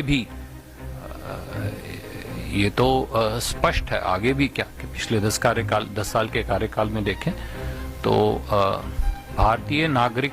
भी ये तो स्पष्ट है, आगे भी क्या कि पिछले 10 साल के कार्यकाल में देखें तो भारतीय नागरिक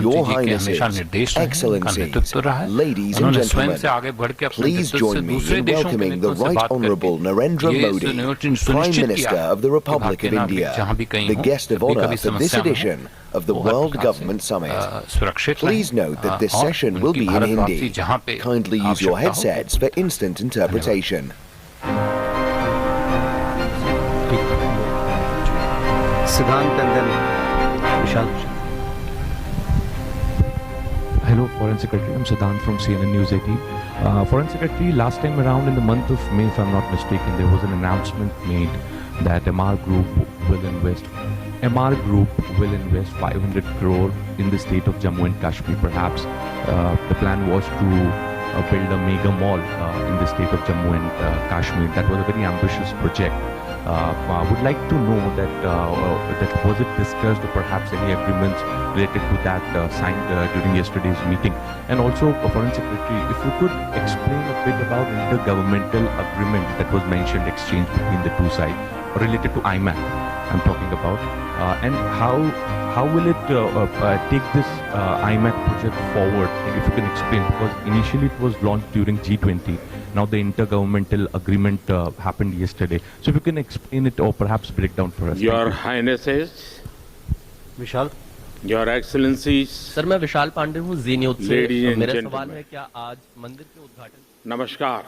Your Highnesses, Excellencies, ladies and gentlemen, please join me in welcoming the Right Honourable Narendra Modi, Prime Minister of the Republic of India, the guest of honour for this edition of the World Government Summit. Please note that this session will be in Hindi. Kindly use your headsets for instant interpretation. Siddhant and then Vishal. Hello, Foreign Secretary. I'm Siddhant from CNN News 18. Foreign Secretary, last time around in the month of May, if I'm not mistaken, there was an announcement made that MR Group will invest 500 crore in the state of Jammu and Kashmir. Perhaps the plan was to build a mega mall in the state of Jammu and Kashmir. That was a very ambitious project. I would like to know that was it discussed or perhaps any agreements related to that signed during yesterday's meeting. And also, Foreign Secretary, if you could explain a bit about intergovernmental agreement that was mentioned, exchanged between the two sides, related to IMAC, I'm talking about, and how will it take this IMAC project forward? If you can explain, because initially it was launched during G20. Now the intergovernmental agreement happened yesterday. So if you can explain it or perhaps break down for us. Your Highnesses, Vishal Your Excellencies, sir, मैं विशाल पांडे हूँ जी news से। Ladies and मेरा gentlemen. सवाल है, क्या आज मंदिर के उद्घाटन नमस्कार।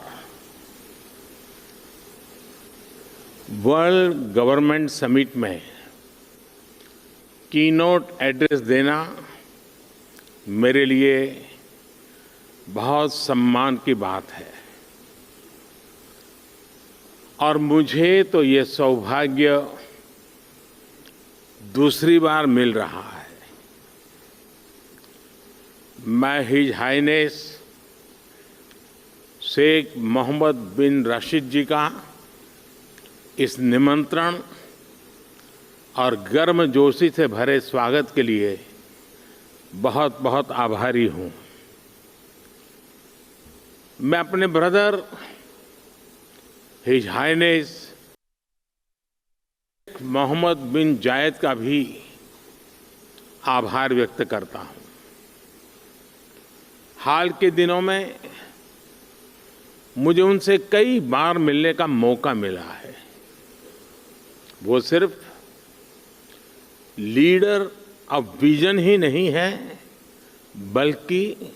वर्ल्ड गवर्नमेंट समिट में कीनोट एड्रेस देना मेरे लिए बहुत सम्मान की बात है और मुझे तो ये सौभाग्य दूसरी बार मिल रहा है। मैं हिज हाइनेस शेख मोहम्मद बिन राशिद जी का इस निमंत्रण और गर्मजोशी से भरे स्वागत के लिए बहुत बहुत आभारी हूं। मैं अपने ब्रदर हिज हाइनेस मोहम्मद बिन जायद का भी आभार व्यक्त करता हूं। हाल के दिनों में मुझे उनसे कई बार मिलने का मौका मिला है। वो सिर्फ लीडर ऑफ विजन ही नहीं है, बल्कि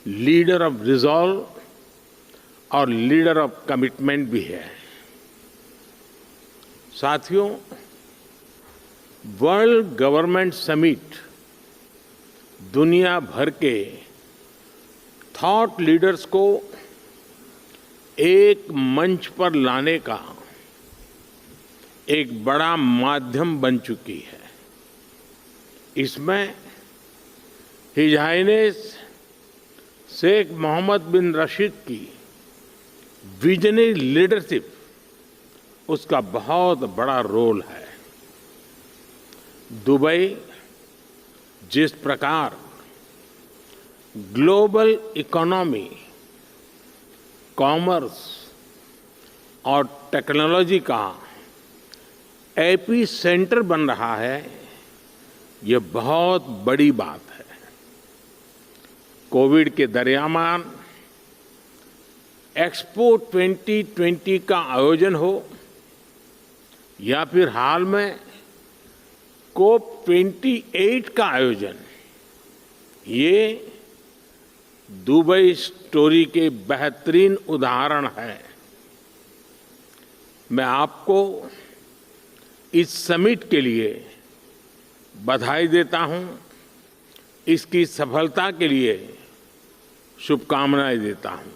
लीडर ऑफ रिजॉल्व और लीडर ऑफ कमिटमेंट भी है। साथियों, वर्ल्ड गवर्नमेंट समिट दुनिया भर के थॉट लीडर्स को एक मंच पर लाने का एक बड़ा माध्यम बन चुकी है। इसमें हिज हाइनेस शेख मोहम्मद बिन राशिद की विजनरी लीडरशिप, उसका बहुत बड़ा रोल है। दुबई जिस प्रकार ग्लोबल इकोनॉमी, कॉमर्स और टेक्नोलॉजी का एपी सेंटर बन रहा है, ये बहुत बड़ी बात है। कोविड के दरमियान एक्सपो 2020 का आयोजन हो या फिर हाल में कोप 28 का आयोजन, ये दुबई स्टोरी के बेहतरीन उदाहरण है। मैं आपको इस समिट के लिए बधाई देता हूं, इसकी सफलता के लिए शुभकामनाएं देता हूं।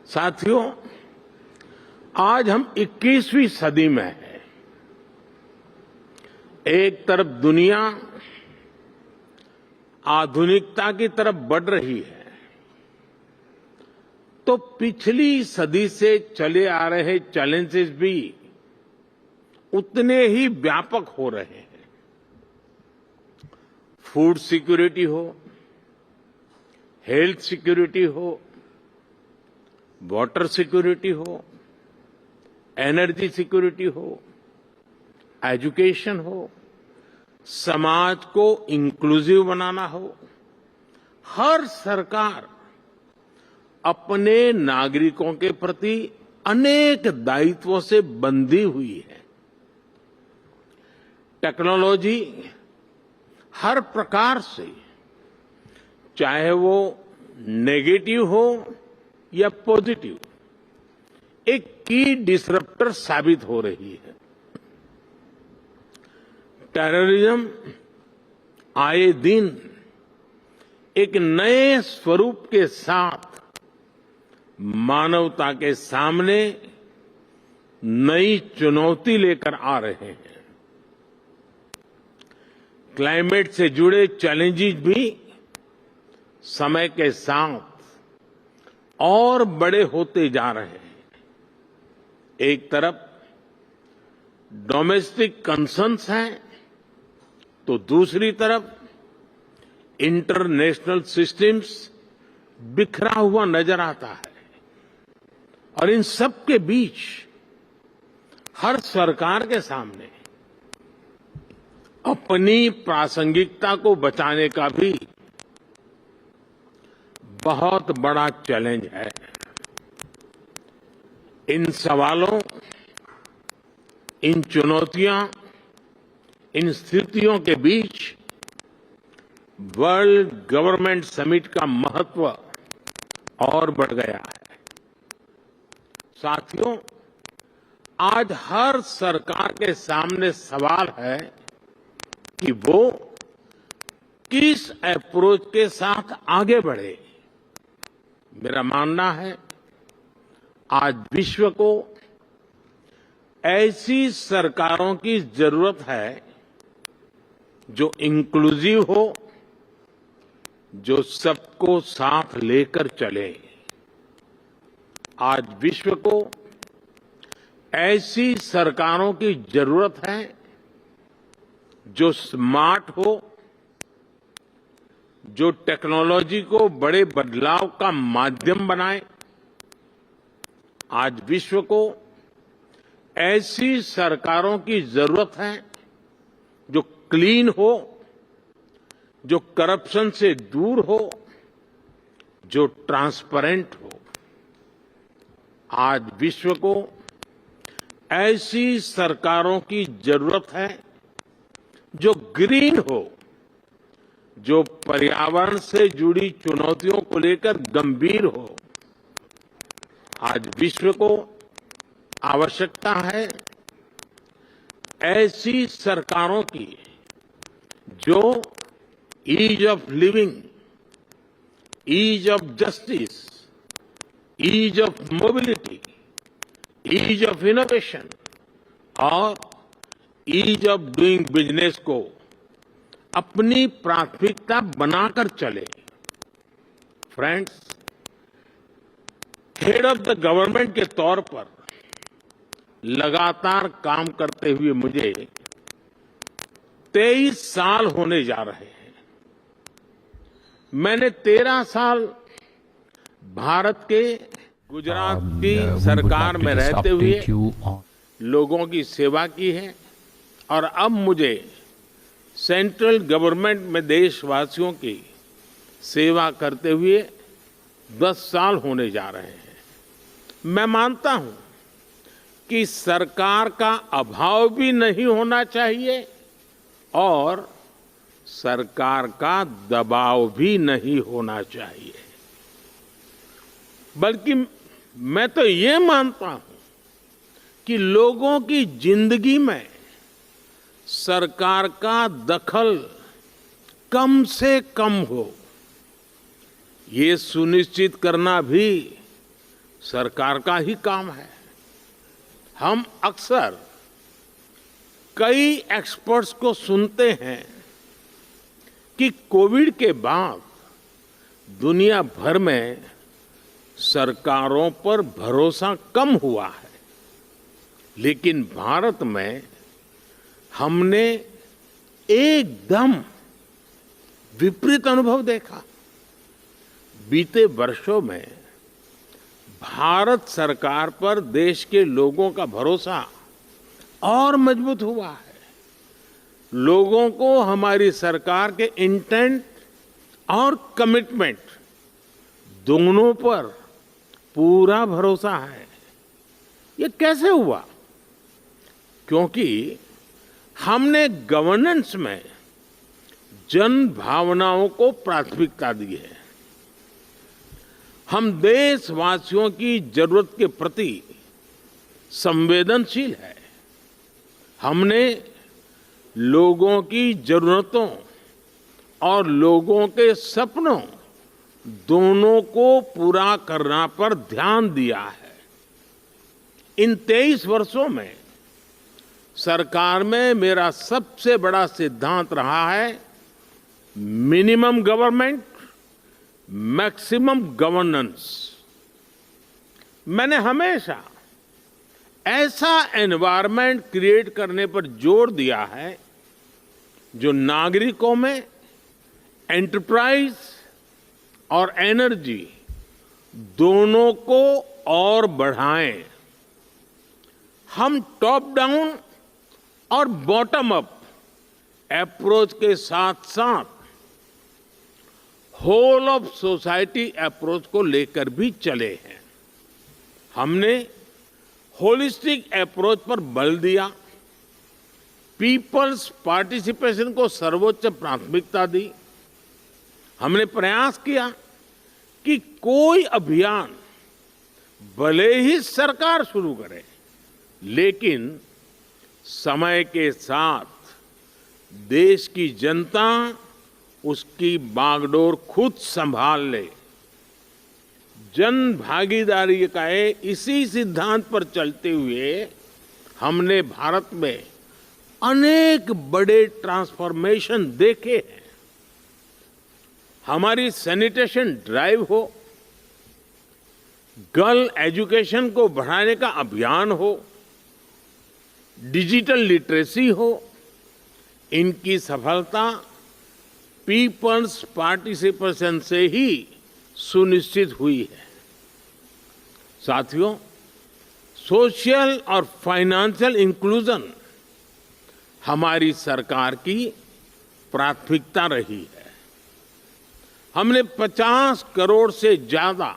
साथियों, आज हम 21वीं सदी में हैं। एक तरफ दुनिया आधुनिकता की तरफ बढ़ रही है, तो पिछली सदी से चले आ रहे चैलेंजेस भी उतने ही व्यापक हो रहे हैं। फूड सिक्योरिटी हो, हेल्थ सिक्योरिटी हो, वाटर सिक्योरिटी हो, एनर्जी सिक्योरिटी हो, एजुकेशन हो, समाज को इंक्लूसिव बनाना हो, हर सरकार अपने नागरिकों के प्रति अनेक दायित्वों से बंधी हुई है। टेक्नोलॉजी हर प्रकार से, चाहे वो नेगेटिव हो या पॉजिटिव, एक की डिसरप्टर साबित हो रही है। टेररिज्म आए दिन एक नए स्वरूप के साथ मानवता के सामने नई चुनौती लेकर आ रहे हैं। क्लाइमेट से जुड़े चैलेंजेस भी समय के साथ और बड़े होते जा रहे हैं। एक तरफ डोमेस्टिक कंसर्न्स हैं, तो दूसरी तरफ इंटरनेशनल सिस्टम्स बिखरा हुआ नजर आता है। और इन सब के बीच हर सरकार के सामने अपनी प्रासंगिकता को बचाने का भी बहुत बड़ा चैलेंज है। इन सवालों, इन चुनौतियां, इन स्थितियों के बीच वर्ल्ड गवर्नमेंट समिट का महत्व और बढ़ गया है। साथियों, आज हर सरकार के सामने सवाल है कि वो किस अप्रोच के साथ आगे बढ़े। मेरा मानना है आज विश्व को ऐसी सरकारों की जरूरत है जो इंक्लूसिव हो, जो सबको साथ लेकर चले। आज विश्व को ऐसी सरकारों की जरूरत है जो स्मार्ट हो, जो टेक्नोलॉजी को बड़े बदलाव का माध्यम बनाए। आज विश्व को ऐसी सरकारों की जरूरत है जो क्लीन हो, जो करप्शन से दूर हो, जो ट्रांसपेरेंट हो। आज विश्व को ऐसी सरकारों की जरूरत है जो ग्रीन हो, जो पर्यावरण से जुड़ी चुनौतियों को लेकर गंभीर हो। आज विश्व को आवश्यकता है ऐसी सरकारों की जो ease of living, ease of justice, ease of mobility, ease of innovation और ईज ऑफ डूइंग बिजनेस को अपनी प्राथमिकता बनाकर चले। Friends, head of the government के तौर पर लगातार काम करते हुए मुझे 23 साल होने जा रहे हैं। मैंने 13 साल भारत के गुजरात की सरकार में रहते हुए लोगों की सेवा की है और अब मुझे सेंट्रल गवर्नमेंट में देशवासियों की सेवा करते हुए 10 साल होने जा रहे हैं। मैं मानता हूं कि सरकार का अभाव भी नहीं होना चाहिए और सरकार का दबाव भी नहीं होना चाहिए, बल्कि मैं तो ये मानता हूं कि लोगों की जिंदगी में सरकार का दखल कम से कम हो, ये सुनिश्चित करना भी सरकार का ही काम है। हम अक्सर कई एक्सपर्ट्स को सुनते हैं कि कोविड के बाद दुनिया भर में सरकारों पर भरोसा कम हुआ है, लेकिन भारत में हमने एकदम विपरीत अनुभव देखा। बीते वर्षों में भारत सरकार पर देश के लोगों का भरोसा और मजबूत हुआ है। लोगों को हमारी सरकार के इंटेंट और कमिटमेंट दोनों पर पूरा भरोसा है। ये कैसे हुआ? क्योंकि हमने गवर्नेंस में जन भावनाओं को प्राथमिकता दी है। हम देशवासियों की जरूरत के प्रति संवेदनशील है। हमने लोगों की जरूरतों और लोगों के सपनों दोनों को पूरा करने पर ध्यान दिया है। इन 23 वर्षों में सरकार में मेरा सबसे बड़ा सिद्धांत रहा है मिनिमम गवर्नमेंट, मैक्सिमम गवर्नेंस। मैंने हमेशा ऐसा एनवायरनमेंट क्रिएट करने पर जोर दिया है जो नागरिकों में एंटरप्राइज और एनर्जी दोनों को और बढ़ाएं। हम टॉप डाउन और बॉटम अप अप्रोच के साथ साथ होल ऑफ सोसाइटी अप्रोच को लेकर भी चले हैं। हमने होलिस्टिक अप्रोच पर बल दिया, पीपल्स पार्टिसिपेशन को सर्वोच्च प्राथमिकता दी। हमने प्रयास किया कि कोई अभियान भले ही सरकार शुरू करे, लेकिन समय के साथ देश की जनता उसकी बागडोर खुद संभाल ले। जन भागीदारी का इसी सिद्धांत पर चलते हुए हमने भारत में अनेक बड़े ट्रांसफॉर्मेशन देखे हैं। हमारी सैनिटेशन ड्राइव हो, गर्ल एजुकेशन को बढ़ाने का अभियान हो, डिजिटल लिटरेसी हो, इनकी सफलता पीपल्स पार्टिसिपेशन से ही सुनिश्चित हुई है। साथियों, सोशल और फाइनेंशियल इंक्लूजन हमारी सरकार की प्राथमिकता रही है। हमने 50 करोड़ से ज्यादा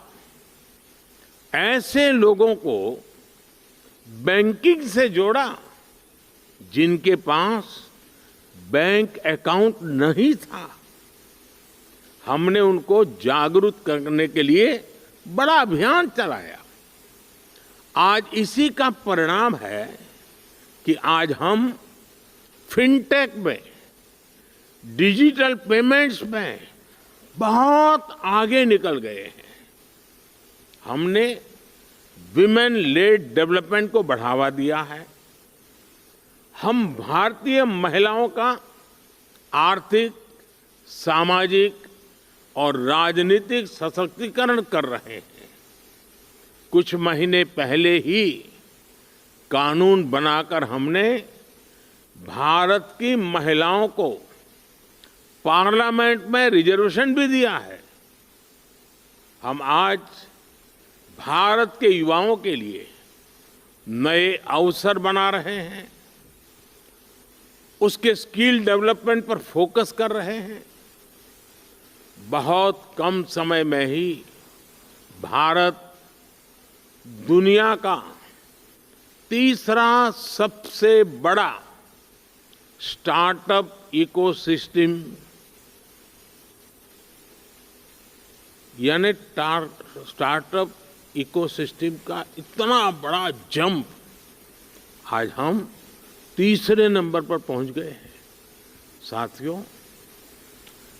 ऐसे लोगों को बैंकिंग से जोड़ा जिनके पास बैंक अकाउंट नहीं था। हमने उनको जागरूक करने के लिए बड़ा अभियान चलाया। आज इसी का परिणाम है कि आज हम फिनटेक में, डिजिटल पेमेंट्स में बहुत आगे निकल गए हैं। हमने विमेन लेड डेवलपमेंट को बढ़ावा दिया है। हम भारतीय महिलाओं का आर्थिक, सामाजिक और राजनीतिक सशक्तिकरण कर रहे हैं। कुछ महीने पहले ही कानून बनाकर हमने भारत की महिलाओं को पार्लियामेंट में रिजर्वेशन भी दिया है। हम आज भारत के युवाओं के लिए नए अवसर बना रहे हैं, उसके स्किल डेवलपमेंट पर फोकस कर रहे हैं। बहुत कम समय में ही भारत दुनिया का तीसरा सबसे बड़ा स्टार्टअप इकोसिस्टम यानी स्टार्टअप इकोसिस्टम का इतना बड़ा जंप आज हम तीसरे नंबर पर पहुंच गए हैं। साथियों,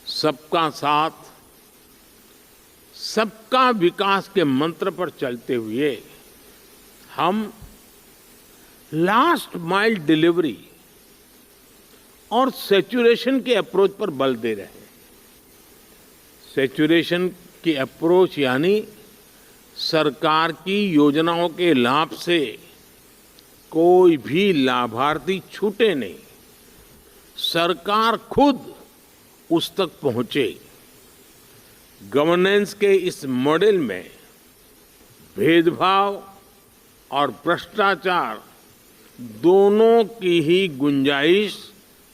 सबका साथ, सबका विकास के मंत्र पर चलते हुए हम लास्ट माइल डिलीवरी और सैचुरेशन के अप्रोच पर बल दे रहे हैं। सैचुरेशन की अप्रोच यानी सरकार की योजनाओं के लाभ से कोई भी लाभार्थी छूटे नहीं, सरकार खुद उस तक पहुंचे। गवर्नेंस के इस मॉडल में भेदभाव और भ्रष्टाचार दोनों की ही गुंजाइश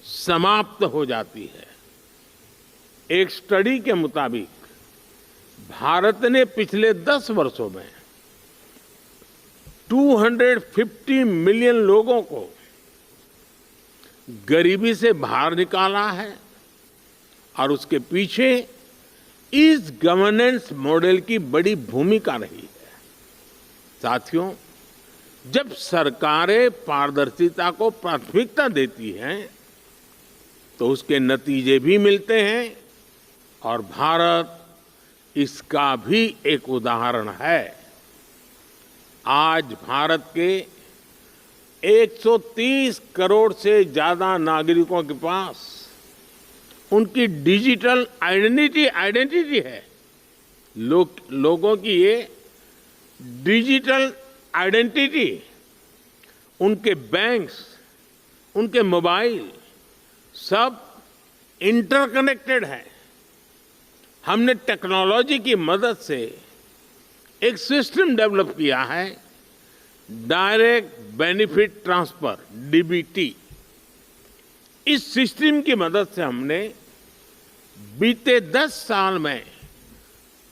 समाप्त हो जाती है। एक स्टडी के मुताबिक भारत ने पिछले 10 वर्षों में 250 मिलियन लोगों को गरीबी से बाहर निकाला है और उसके पीछे इस गवर्नेंस मॉडल की बड़ी भूमिका रही है। साथियों, जब सरकारें पारदर्शिता को प्राथमिकता देती हैं तो उसके नतीजे भी मिलते हैं और भारत इसका भी एक उदाहरण है। आज भारत के 130 करोड़ से ज्यादा नागरिकों के पास उनकी डिजिटल आइडेंटिटी है। लोगों की ये डिजिटल आइडेंटिटी, उनके बैंक्स, उनके मोबाइल सब इंटरकनेक्टेड है। हमने टेक्नोलॉजी की मदद से एक सिस्टम डेवलप किया है, डायरेक्ट बेनिफिट ट्रांसफर, डीबीटी। इस सिस्टम की मदद से हमने बीते 10 साल में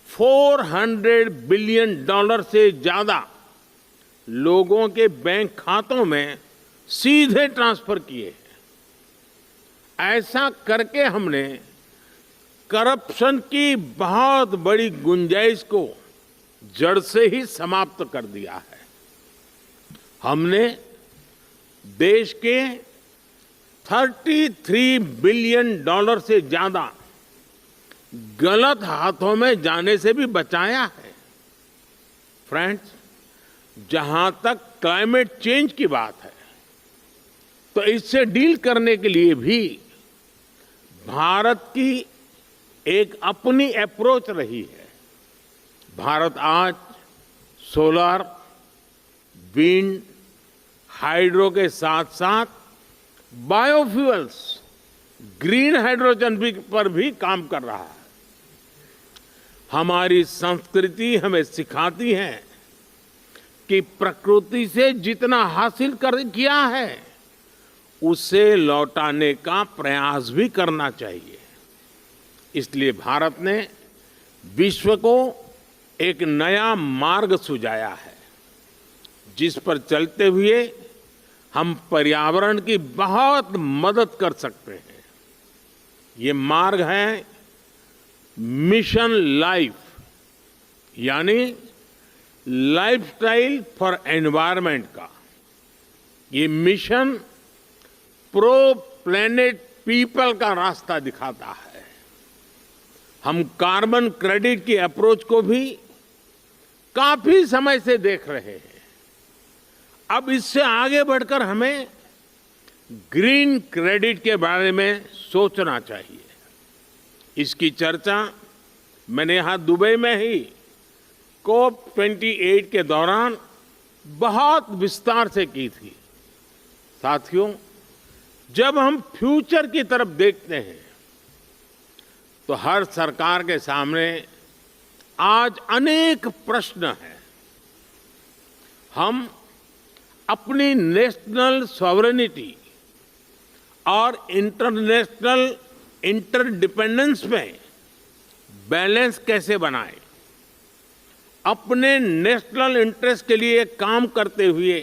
$400 बिलियन से ज्यादा लोगों के बैंक खातों में सीधे ट्रांसफर किए। ऐसा करके हमने करप्शन की बहुत बड़ी गुंजाइश को जड़ से ही समाप्त कर दिया है। हमने देश के $33 बिलियन से ज्यादा गलत हाथों में जाने से भी बचाया है। फ्रेंड्स, जहां तक क्लाइमेट चेंज की बात है तो इससे डील करने के लिए भी भारत की एक अपनी अप्रोच रही है। भारत आज सोलर, विंड, हाइड्रो के साथ साथ बायोफ्यूल्स, ग्रीन हाइड्रोजन पर भी काम कर रहा है। हमारी संस्कृति हमें सिखाती है कि प्रकृति से जितना हासिल किया है उसे लौटाने का प्रयास भी करना चाहिए। इसलिए भारत ने विश्व को एक नया मार्ग सुझाया है जिस पर चलते हुए हम पर्यावरण की बहुत मदद कर सकते हैं। ये मार्ग है मिशन लाइफ, यानी लाइफस्टाइल फॉर एनवायरनमेंट का। ये मिशन प्रो प्लेनेट पीपल का रास्ता दिखाता है। हम कार्बन क्रेडिट की अप्रोच को भी काफी समय से देख रहे हैं। अब इससे आगे बढ़कर हमें ग्रीन क्रेडिट के बारे में सोचना चाहिए। इसकी चर्चा मैंने यहां दुबई में ही COP28 के दौरान बहुत विस्तार से की थी। साथियों, जब हम फ्यूचर की तरफ देखते हैं तो हर सरकार के सामने आज अनेक प्रश्न हैं। हम अपनी नेशनल सॉवरेनिटी और इंटरनेशनल इंटरडिपेंडेंस में बैलेंस कैसे बनाएं? अपने नेशनल इंटरेस्ट के लिए काम करते हुए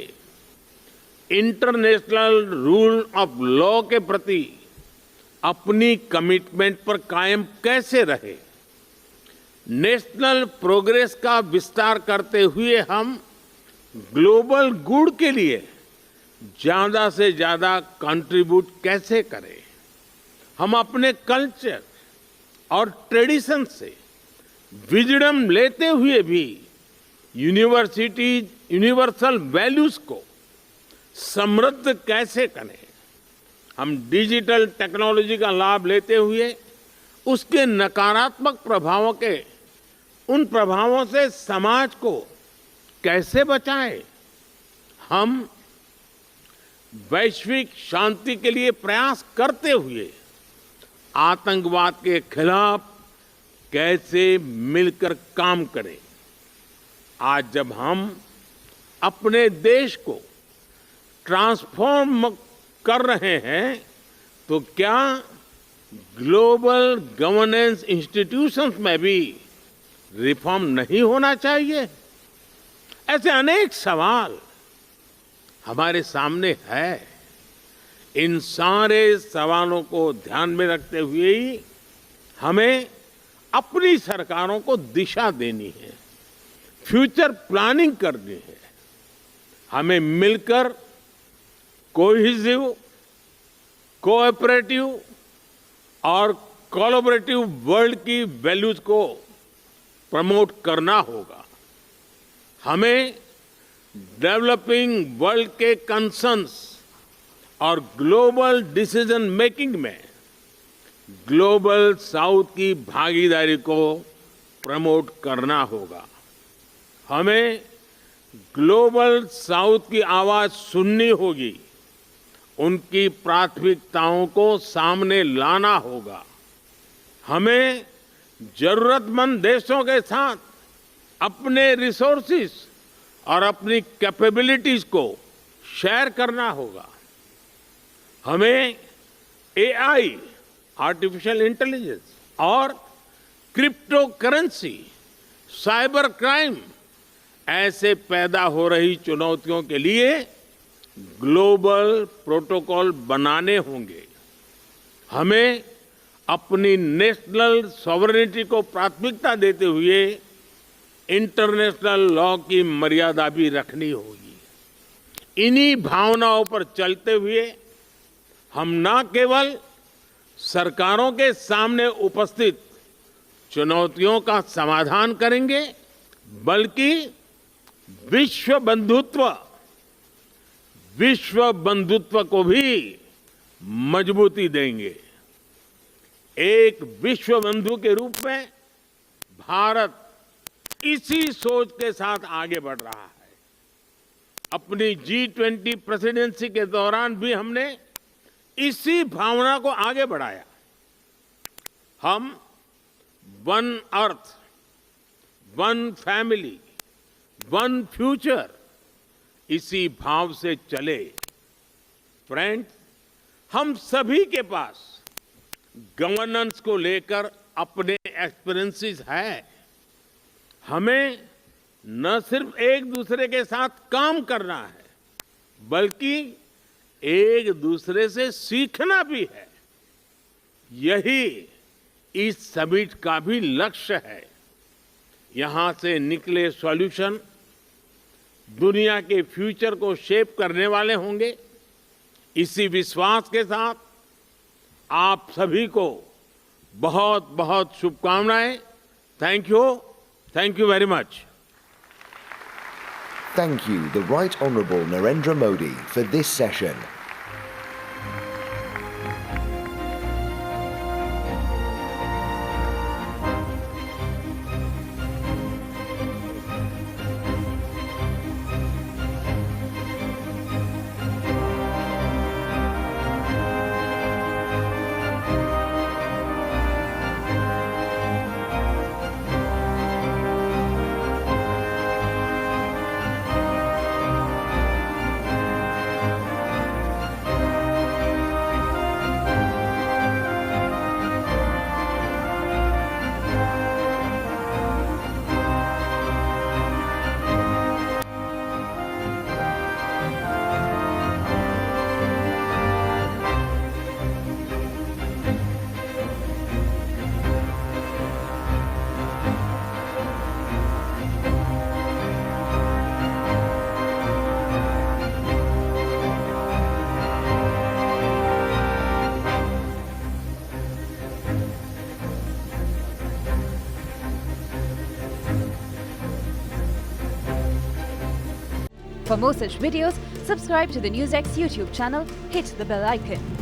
इंटरनेशनल रूल ऑफ लॉ के प्रति अपनी कमिटमेंट पर कायम कैसे रहे? नेशनल प्रोग्रेस का विस्तार करते हुए हम ग्लोबल गुड के लिए ज्यादा से ज्यादा कंट्रीब्यूट कैसे करें? हम अपने कल्चर और ट्रेडिशन से विजडम लेते हुए भी यूनिवर्सल वैल्यूज को समृद्ध कैसे करें। हम डिजिटल टेक्नोलॉजी का लाभ लेते हुए उसके नकारात्मक प्रभावों के उन प्रभावों से समाज को कैसे बचाएं। हम वैश्विक शांति के लिए प्रयास करते हुए आतंकवाद के खिलाफ कैसे मिलकर काम करें। आज जब हम अपने देश को ट्रांसफॉर्म कर रहे हैं तो क्या ग्लोबल गवर्नेंस इंस्टीट्यूशंस में भी रिफॉर्म नहीं होना चाहिए? ऐसे अनेक सवाल हमारे सामने है। इन सारे सवालों को ध्यान में रखते हुए ही हमें अपनी सरकारों को दिशा देनी है, फ्यूचर प्लानिंग करनी है। हमें मिलकर कोहेसिव, कोऑपरेटिव और कोलैबोरेटिव वर्ल्ड की वैल्यूज को प्रमोट करना होगा। हमें डेवलपिंग वर्ल्ड के कंसर्न्स और ग्लोबल डिसीजन मेकिंग में ग्लोबल साउथ की भागीदारी को प्रमोट करना होगा। हमें ग्लोबल साउथ की आवाज सुननी होगी, उनकी प्राथमिकताओं को सामने लाना होगा। हमें जरूरतमंद देशों के साथ अपने रिसोर्सेज और अपनी कैपेबिलिटीज को शेयर करना होगा। हमें एआई, आर्टिफिशियल इंटेलिजेंस और क्रिप्टो करेंसी, साइबर क्राइम ऐसे पैदा हो रही चुनौतियों के लिए ग्लोबल प्रोटोकॉल बनाने होंगे। हमें अपनी नेशनल सॉवरेनिटी को प्राथमिकता देते हुए इंटरनेशनल लॉ की मर्यादा भी रखनी होगी। इन्हीं भावनाओं पर चलते हुए हम न केवल सरकारों के सामने उपस्थित चुनौतियों का समाधान करेंगे, बल्कि विश्व बंधुत्व को भी मजबूती देंगे। एक विश्व बंधु के रूप में भारत इसी सोच के साथ आगे बढ़ रहा है। अपनी G20 प्रेसिडेंसी के दौरान भी हमने इसी भावना को आगे बढ़ाया। हम one earth, one family, one future इसी भाव से चले। फ्रेंड्स, हम सभी के पास गवर्नेंस को लेकर अपने एक्सपीरियंसेस है। हमें न सिर्फ एक दूसरे के साथ काम करना है, बल्कि एक दूसरे से सीखना भी है। यही इस समिट का भी लक्ष्य है। यहां से निकले सॉल्यूशन दुनिया के फ्यूचर को शेप करने वाले होंगे। इसी विश्वास के साथ आप सभी को बहुत बहुत शुभकामनाएं। Thank you very much. Thank you, the Right Honourable Narendra Modi, for this session. For more such videos, subscribe to the NewsX YouTube channel, hit the bell icon.